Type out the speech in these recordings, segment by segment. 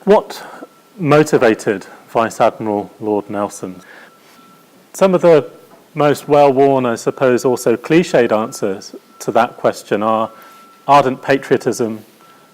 What motivated Vice Admiral Lord Nelson? Some of the most well-worn, I suppose, also cliched answers to that question are ardent patriotism,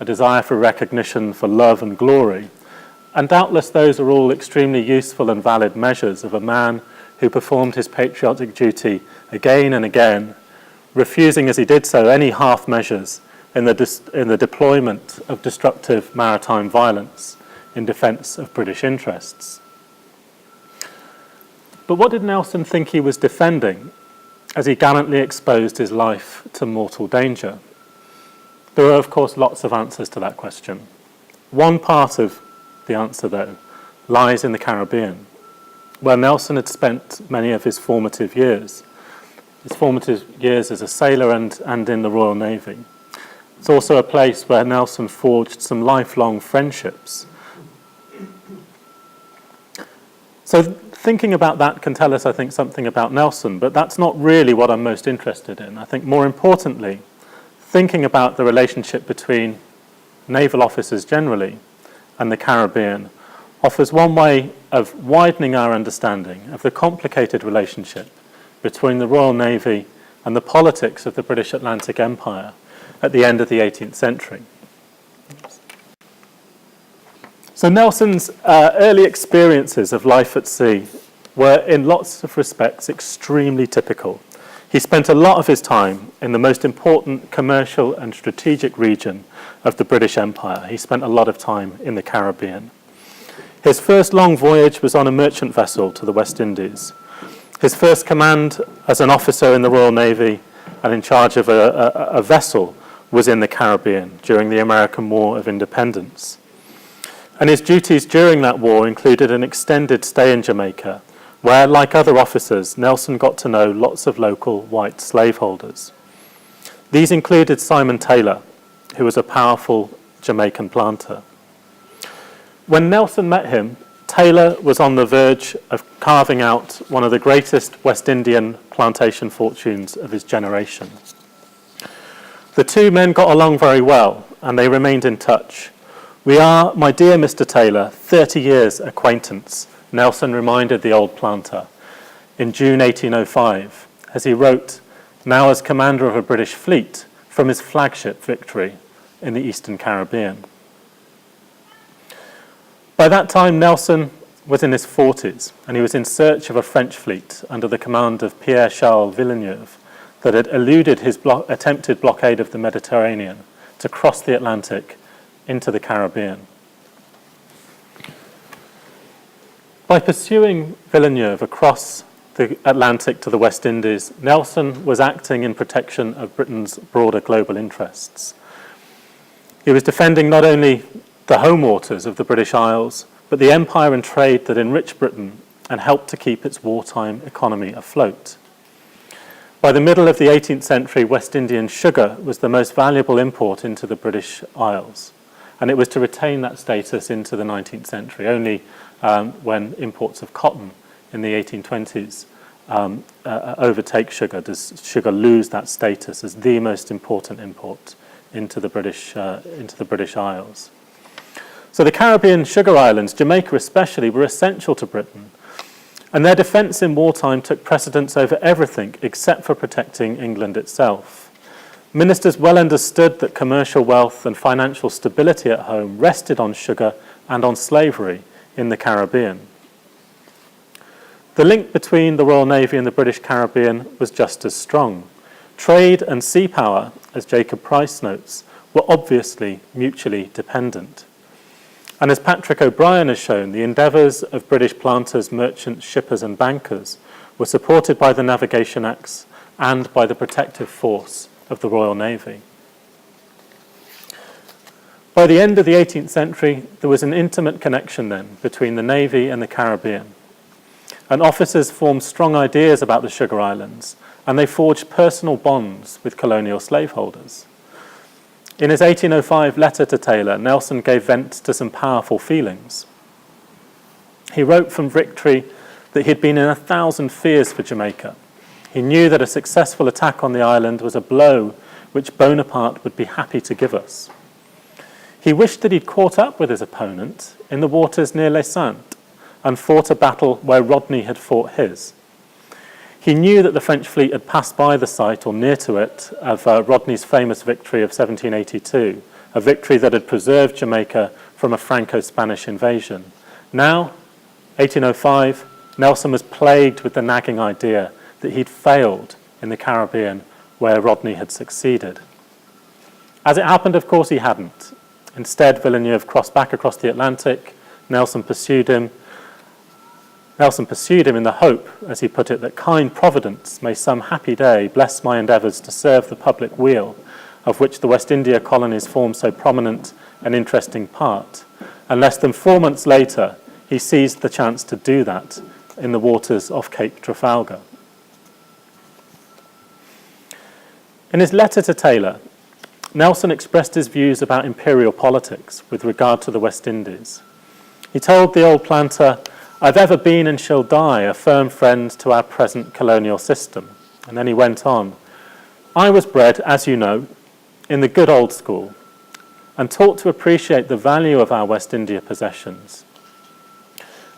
a desire for recognition, for love and glory. And doubtless those are all extremely useful and valid measures of a man who performed his patriotic duty again and again, refusing as he did so any half measures in the deployment of destructive maritime violence in defence of British interests. But what did Nelson think he was defending as he gallantly exposed his life to mortal danger? There are, of course, lots of answers to that question. One part of the answer, though, lies in the Caribbean, where Nelson had spent many of his formative years as a sailor and in the Royal Navy. It's also a place where Nelson forged some lifelong friendships. So thinking about that can tell us, I think, something about Nelson, but that's not really what I'm most interested in. I think more importantly, thinking about the relationship between naval officers generally and the Caribbean offers one way of widening our understanding of the complicated relationship between the Royal Navy and the politics of the British Atlantic Empire at the end of the 18th century. So Nelson's early experiences of life at sea were in lots of respects extremely typical. He spent a lot of his time in the most important commercial and strategic region of the British Empire. He spent a lot of time in the Caribbean. His first long voyage was on a merchant vessel to the West Indies. His first command as an officer in the Royal Navy and in charge of a vessel was in the Caribbean during the American War of Independence. And his duties during that war included an extended stay in Jamaica, where, like other officers, Nelson got to know lots of local white slaveholders. These included Simon Taylor, who was a powerful Jamaican planter. When Nelson met him, Taylor was on the verge of carving out one of the greatest West Indian plantation fortunes of his generation. The two men got along very well, and they remained in touch. "We are, my dear Mr. Taylor, 30 years acquaintance," Nelson reminded the old planter in June 1805, as he wrote, now as commander of a British fleet, from his flagship Victory in the Eastern Caribbean. By that time, Nelson was in his 40s, and he was in search of a French fleet under the command of Pierre-Charles Villeneuve that had eluded his attempted blockade of the Mediterranean to cross the Atlantic into the Caribbean. By pursuing Villeneuve across the Atlantic to the West Indies, Nelson was acting in protection of Britain's broader global interests. He was defending not only the home waters of the British Isles, but the empire and trade that enriched Britain and helped to keep its wartime economy afloat. By the middle of the 18th century, West Indian sugar was the most valuable import into the British Isles, and it was to retain that status into the 19th century. Only when imports of cotton in the 1820s overtake sugar does sugar lose that status as the most important import into the British Isles. So the Caribbean sugar islands, Jamaica especially, were essential to Britain, and their defence in wartime took precedence over everything except for protecting England itself. Ministers well understood that commercial wealth and financial stability at home rested on sugar and on slavery in the Caribbean. The link between the Royal Navy and the British Caribbean was just as strong. Trade and sea power, as Jacob Price notes, were obviously mutually dependent. And as Patrick O'Brien has shown, the endeavours of British planters, merchants, shippers and bankers were supported by the Navigation Acts and by the protective force of the Royal Navy. By the end of the 18th century, there was an intimate connection then between the Navy and the Caribbean. And officers formed strong ideas about the Sugar Islands, and they forged personal bonds with colonial slaveholders. In his 1805 letter to Taylor, Nelson gave vent to some powerful feelings. He wrote from Victory that he'd been in 1,000 fears for Jamaica. He knew that a successful attack on the island was a blow which Bonaparte would be happy to give us. He wished that he'd caught up with his opponent in the waters near Les Saintes and fought a battle where Rodney had fought his. He knew that the French fleet had passed by the site or near to it of Rodney's famous victory of 1782, a victory that had preserved Jamaica from a Franco-Spanish invasion. Now, 1805, Nelson was plagued with the nagging idea that he'd failed in the Caribbean where Rodney had succeeded. As it happened, of course, he hadn't. Instead, Villeneuve crossed back across the Atlantic. Nelson pursued him in the hope, as he put it, that kind Providence may some happy day bless my endeavours to serve the public weal, of which the West India colonies form so prominent and interesting part. And less than 4 months later, he seized the chance to do that in the waters off Cape Trafalgar. In his letter to Taylor, Nelson expressed his views about imperial politics with regard to the West Indies. He told the old planter, "I've ever been and shall die a firm friend to our present colonial system." And then he went on, "I was bred, as you know, in the good old school and taught to appreciate the value of our West India possessions.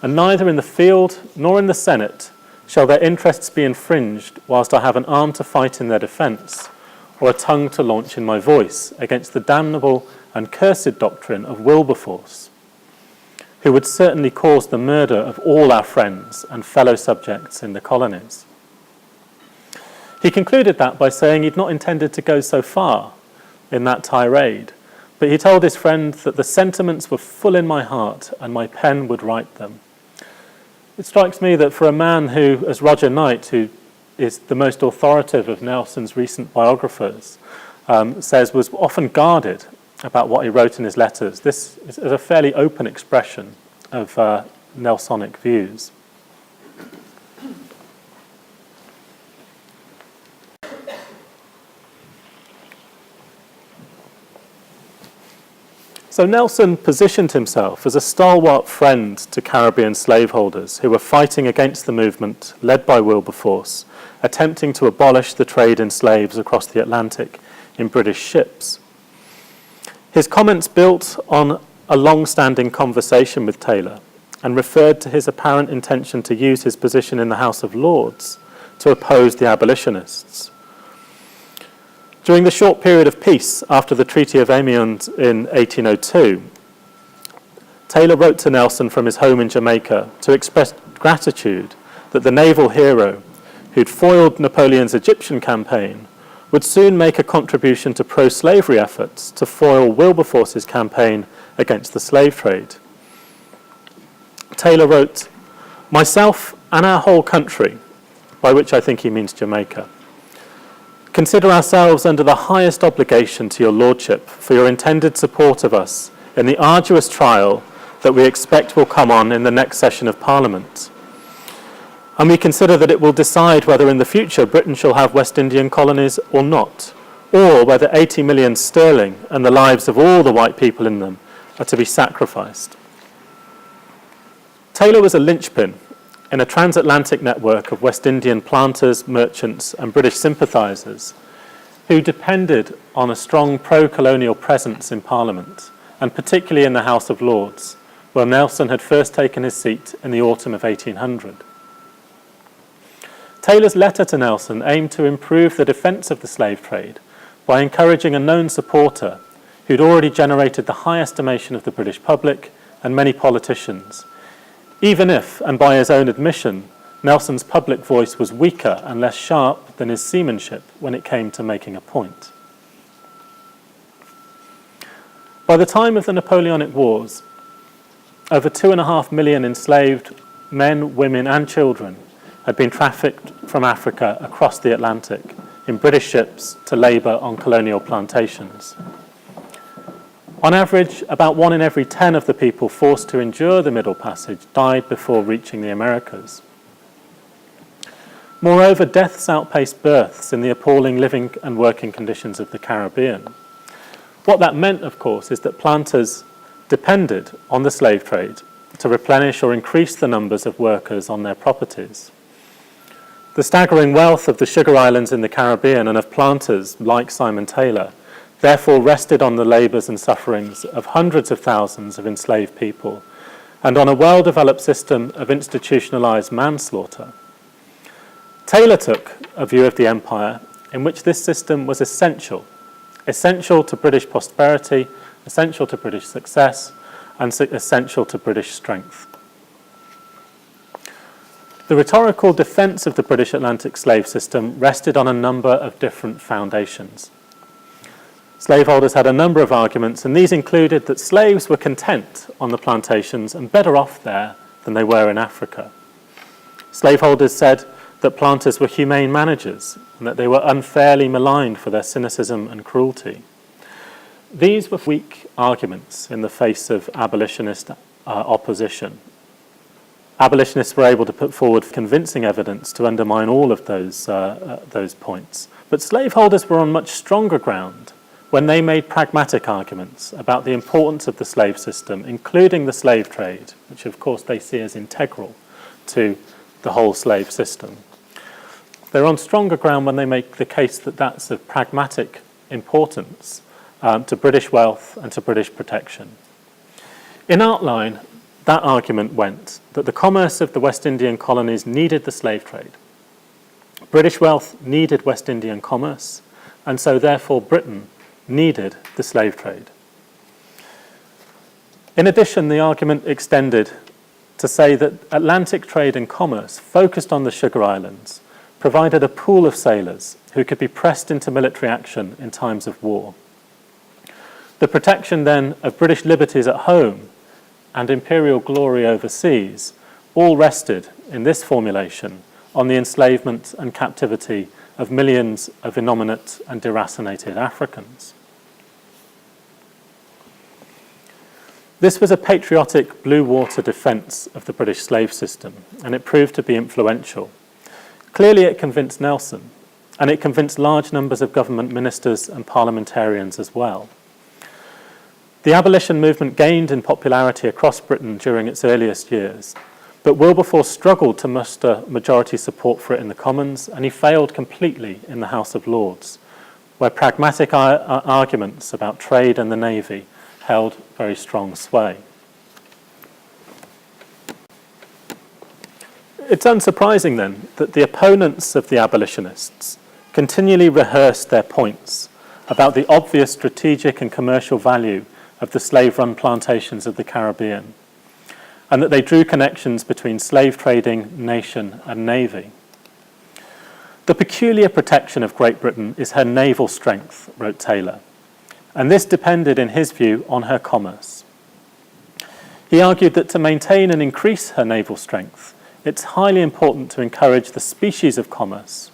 And neither in the field nor in the Senate shall their interests be infringed whilst I have an arm to fight in their defence or a tongue to launch in my voice against the damnable and cursed doctrine of Wilberforce, who would certainly cause the murder of all our friends and fellow subjects in the colonies." He concluded that by saying he'd not intended to go so far in that tirade, but he told his friend that the sentiments were full in my heart and my pen would write them. It strikes me that for a man who, as Roger Knight, who is the most authoritative of Nelson's recent biographers, says was often guarded about what he wrote in his letters, this is a fairly open expression of Nelsonic views. So Nelson positioned himself as a stalwart friend to Caribbean slaveholders who were fighting against the movement led by Wilberforce, attempting to abolish the trade in slaves across the Atlantic in British ships. His comments built on a long-standing conversation with Taylor and referred to his apparent intention to use his position in the House of Lords to oppose the abolitionists. During the short period of peace after the Treaty of Amiens in 1802, Taylor wrote to Nelson from his home in Jamaica to express gratitude that the naval hero who'd foiled Napoleon's Egyptian campaign would soon make a contribution to pro-slavery efforts to foil Wilberforce's campaign against the slave trade. Taylor wrote, "Myself and our whole country," by which I think he means Jamaica, "consider ourselves under the highest obligation to your Lordship for your intended support of us in the arduous trial that we expect will come on in the next session of Parliament. And we consider that it will decide whether in the future Britain shall have West Indian colonies or not, or whether 80 million sterling and the lives of all the white people in them are to be sacrificed." Taylor was a linchpin in a transatlantic network of West Indian planters, merchants, and British sympathisers who depended on a strong pro-colonial presence in Parliament, and particularly in the House of Lords, where Nelson had first taken his seat in the autumn of 1800. Taylor's letter to Nelson aimed to improve the defence of the slave trade by encouraging a known supporter who'd already generated the high estimation of the British public and many politicians, even if, and by his own admission, Nelson's public voice was weaker and less sharp than his seamanship when it came to making a point. By the time of the Napoleonic Wars, over 2.5 million enslaved men, women, and children had been trafficked from Africa across the Atlantic in British ships to labour on colonial plantations. On average, about 1 in every 10 of the people forced to endure the Middle Passage died before reaching the Americas. Moreover, deaths outpaced births in the appalling living and working conditions of the Caribbean. What that meant, of course, is that planters depended on the slave trade to replenish or increase the numbers of workers on their properties. The staggering wealth of the sugar islands in the Caribbean and of planters like Simon Taylor therefore rested on the labours and sufferings of hundreds of thousands of enslaved people and on a well-developed system of institutionalised manslaughter. Taylor took a view of the empire in which this system was essential to British prosperity, essential to British success, and essential to British strength. The rhetorical defence of the British Atlantic slave system rested on a number of different foundations. Slaveholders had a number of arguments, and these included that slaves were content on the plantations and better off there than they were in Africa. Slaveholders said that planters were humane managers and that they were unfairly maligned for their cynicism and cruelty. These were weak arguments in the face of abolitionist opposition. Abolitionists were able to put forward convincing evidence to undermine all of those points. But slaveholders were on much stronger ground when they made pragmatic arguments about the importance of the slave system, including the slave trade, which of course they see as integral to the whole slave system. They're on stronger ground when they make the case that that's of pragmatic importance to British wealth and to British protection. In outline, that argument went that the commerce of the West Indian colonies needed the slave trade. British wealth needed West Indian commerce, and so therefore Britain needed the slave trade. In addition, the argument extended to say that Atlantic trade and commerce focused on the sugar islands provided a pool of sailors who could be pressed into military action in times of war. The protection then of British liberties at home and imperial glory overseas all rested in this formulation on the enslavement and captivity of millions of innominate and deracinated Africans. This was a patriotic blue water defence of the British slave system, and it proved to be influential. Clearly it convinced Nelson, and it convinced large numbers of government ministers and parliamentarians as well. The abolition movement gained in popularity across Britain during its earliest years, but Wilberforce struggled to muster majority support for it in the Commons, and he failed completely in the House of Lords, where pragmatic arguments about trade and the Navy held very strong sway. It's unsurprising then that the opponents of the abolitionists continually rehearsed their points about the obvious strategic and commercial value of the slave-run plantations of the Caribbean, and that they drew connections between slave trading, nation, and navy. The peculiar protection of Great Britain is her naval strength, wrote Taylor, and this depended, in his view, on her commerce. He argued that to maintain and increase her naval strength, it's highly important to encourage the species of commerce,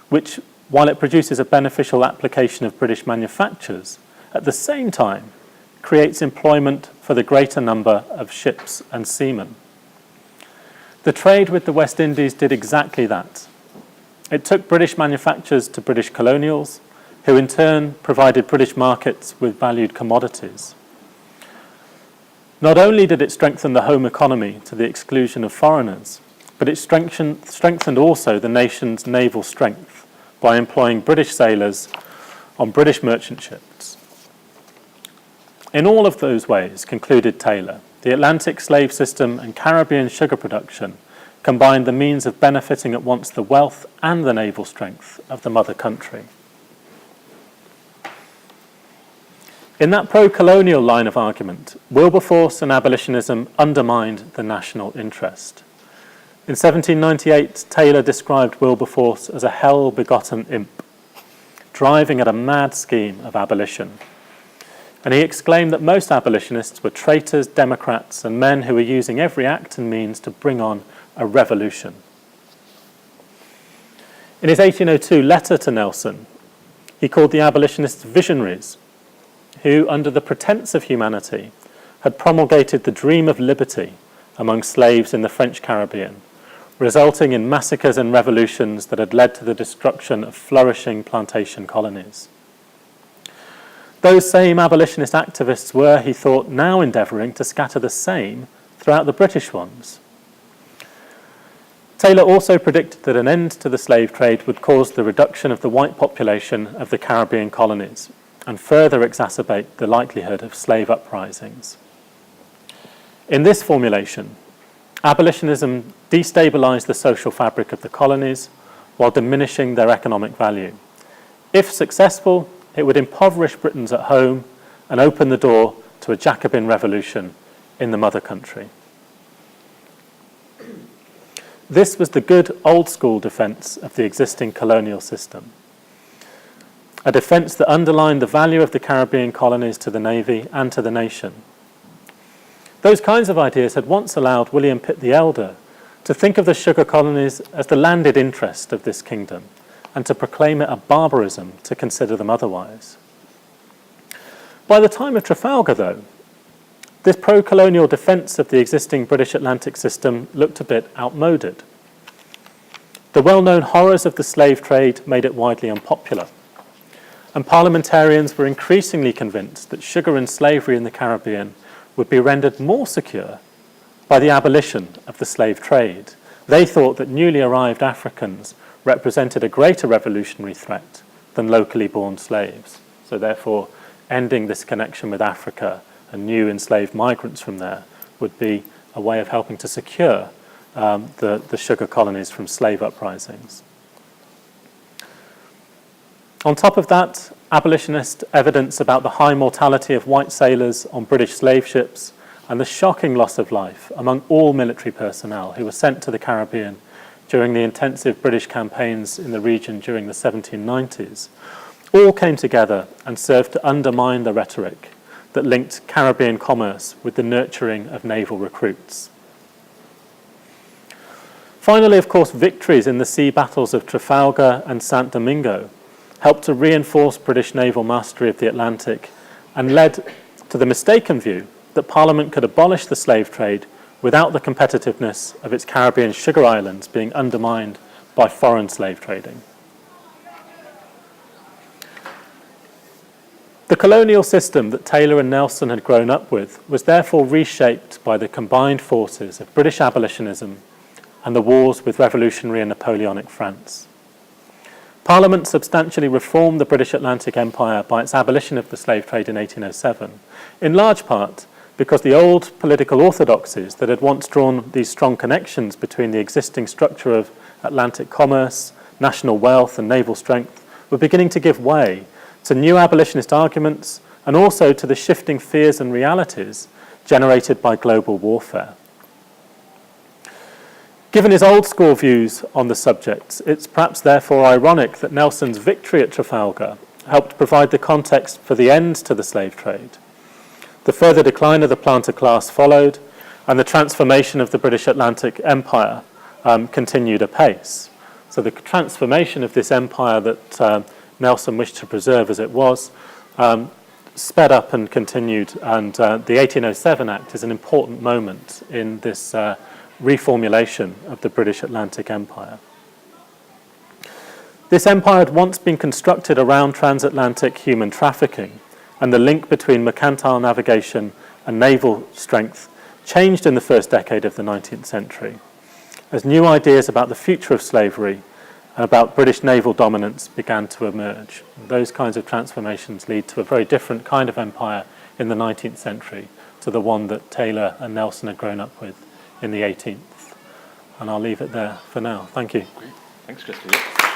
which, while it produces a beneficial application of British manufactures, at the same time creates employment for the greater number of ships and seamen. The trade with the West Indies did exactly that. It took British manufactures to British colonials, who in turn provided British markets with valued commodities. Not only did it strengthen the home economy to the exclusion of foreigners, but it strengthened also the nation's naval strength by employing British sailors on British merchant ships. In all of those ways, concluded Taylor, the Atlantic slave system and Caribbean sugar production combined the means of benefiting at once the wealth and the naval strength of the mother country. In that pro-colonial line of argument, Wilberforce and abolitionism undermined the national interest. In 1798, Taylor described Wilberforce as a hell-begotten imp, driving at a mad scheme of abolition. And he exclaimed that most abolitionists were traitors, democrats, and men who were using every act and means to bring on a revolution. In his 1802 letter to Nelson, he called the abolitionists visionaries, who, under the pretense of humanity, had promulgated the dream of liberty among slaves in the French Caribbean, resulting in massacres and revolutions that had led to the destruction of flourishing plantation colonies. Those same abolitionist activists were, he thought, now endeavouring to scatter the same throughout the British ones. Taylor also predicted that an end to the slave trade would cause the reduction of the white population of the Caribbean colonies, and further exacerbate the likelihood of slave uprisings. In this formulation, abolitionism destabilized the social fabric of the colonies while diminishing their economic value. If successful, it would impoverish Britons at home and open the door to a Jacobin revolution in the mother country. This was the good old-school defence of the existing colonial system, a defence that underlined the value of the Caribbean colonies to the Navy and to the nation. Those kinds of ideas had once allowed William Pitt the Elder to think of the sugar colonies as the landed interest of this kingdom and to proclaim it a barbarism to consider them otherwise. By the time of Trafalgar, though, this pro-colonial defence of the existing British Atlantic system looked a bit outmoded. The well-known horrors of the slave trade made it widely unpopular, and parliamentarians were increasingly convinced that sugar and slavery in the Caribbean would be rendered more secure by the abolition of the slave trade. They thought that newly arrived Africans represented a greater revolutionary threat than locally born slaves. So therefore, ending this connection with Africa and new enslaved migrants from there would be a way of helping to secure the sugar colonies from slave uprisings. On top of that, abolitionist evidence about the high mortality of white sailors on British slave ships and the shocking loss of life among all military personnel who were sent to the Caribbean during the intensive British campaigns in the region during the 1790s, all came together and served to undermine the rhetoric that linked Caribbean commerce with the nurturing of naval recruits. Finally, of course, victories in the sea battles of Trafalgar and Saint Domingo helped to reinforce British naval mastery of the Atlantic and led to the mistaken view that Parliament could abolish the slave trade without the competitiveness of its Caribbean sugar islands being undermined by foreign slave trading. The colonial system that Taylor and Nelson had grown up with was therefore reshaped by the combined forces of British abolitionism and the wars with revolutionary and Napoleonic France. Parliament substantially reformed the British Atlantic Empire by its abolition of the slave trade in 1807, in large part because the old political orthodoxies that had once drawn these strong connections between the existing structure of Atlantic commerce, national wealth and naval strength were beginning to give way to new abolitionist arguments and also to the shifting fears and realities generated by global warfare. Given his old-school views on the subject, it's perhaps therefore ironic that Nelson's victory at Trafalgar helped provide the context for the end to the slave trade. The further decline of the planter class followed, and the transformation of the British Atlantic Empire continued apace. So the transformation of this empire that Nelson wished to preserve as it was sped up and continued, and the 1807 Act is an important moment in this reformulation of the British Atlantic Empire. This empire had once been constructed around transatlantic human trafficking, and the link between mercantile navigation and naval strength changed in the first decade of the 19th century, as new ideas about the future of slavery and about British naval dominance began to emerge. And those kinds of transformations lead to a very different kind of empire in the 19th century to the one that Taylor and Nelson had grown up with in the 18th. And I'll leave it there for now. Thank you. Great. Thanks, Christopher.